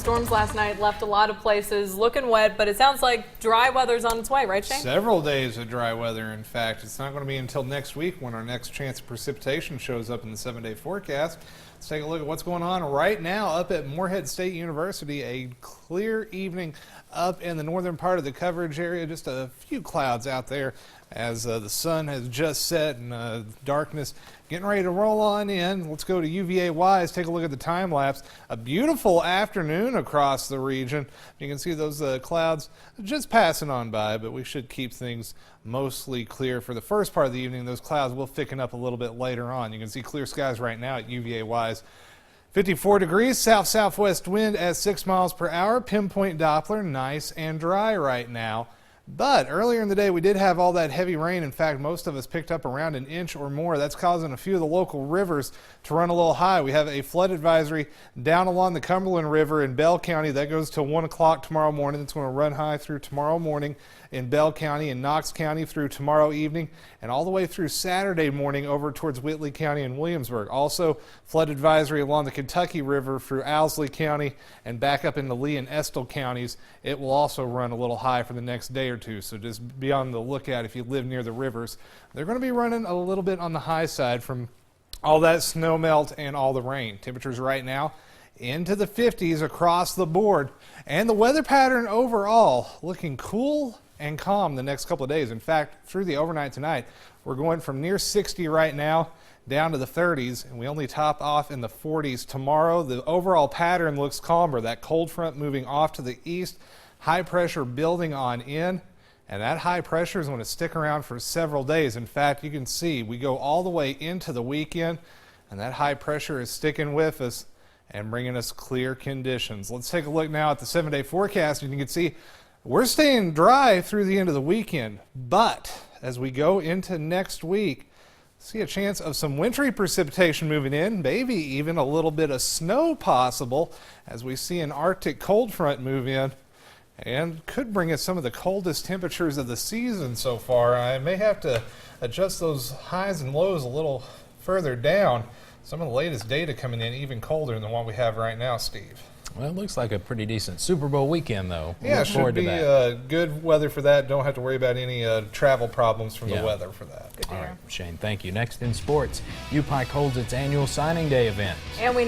storms last night left a lot of places looking wet, but it sounds like dry weather's on its way, right, Shane? Several days of dry weather, in fact. It's not going to be until next week when our next chance of precipitation shows up in the 7-day forecast. Let's take a look at what's going on right now up at Morehead State University. A clear evening up in the northern part of the coverage area. Just a few clouds out there as the sun has just set and darkness getting ready to roll on in. Let's go to UVA-wise, take a look at the time lapse. A beautiful afternoon across the region. You can see those clouds just passing on by, but we should keep things mostly clear for the first part of the evening. Those clouds will thicken up a little bit later on. You can see clear skies right now at UVA-wise. 54 degrees, south-southwest wind at 6 miles per hour. Pinpoint Doppler, nice and dry right now. But earlier in the day, we did have all that heavy rain. In fact, most of us picked up around an inch or more. That's causing a few of the local rivers to run a little high. We have a flood advisory down along the Cumberland River in Bell County. That goes to 1 o'clock tomorrow morning. It's going to run high through tomorrow morning in Bell County and Knox County through tomorrow evening and all the way through Saturday morning over towards Whitley County and Williamsburg. Also, flood advisory along the Kentucky River through Owsley County and back up into Lee and Estill counties. It will also run a little high for the next day or two, so just be on the lookout if you live near the rivers. They're going to be running a little bit on the high side from all that snow melt and all the rain. Temperatures right now into the 50s across the board, and the weather pattern overall looking cool and calm the next couple of days. In fact, through the overnight tonight, we're going from near 60 right now down to the 30s, and we only top off in the 40s tomorrow. The overall pattern looks calmer. That cold front moving off to the east, high pressure building on in, and that high pressure is going to stick around for several days. In fact, you can see we go all the way into the weekend, and that high pressure is sticking with us and bringing us clear conditions. Let's take a look now at the 7-day forecast, and you can see we're staying dry through the end of the weekend, but as we go into next week, see a chance of some wintry precipitation moving in, maybe even a little bit of snow possible as we see an Arctic cold front move in and could bring us some of the coldest temperatures of the season so far. I may have to adjust those highs and lows a little further down. Some of the latest data coming in even colder than what we have right now, Steve. Well, it looks like a pretty decent Super Bowl weekend, though. Yeah, it should be good weather for that. Don't have to worry about any travel problems from the weather for that. Good to All hear. right, Shane, thank you. Next in sports, UPike holds its annual signing day event. And we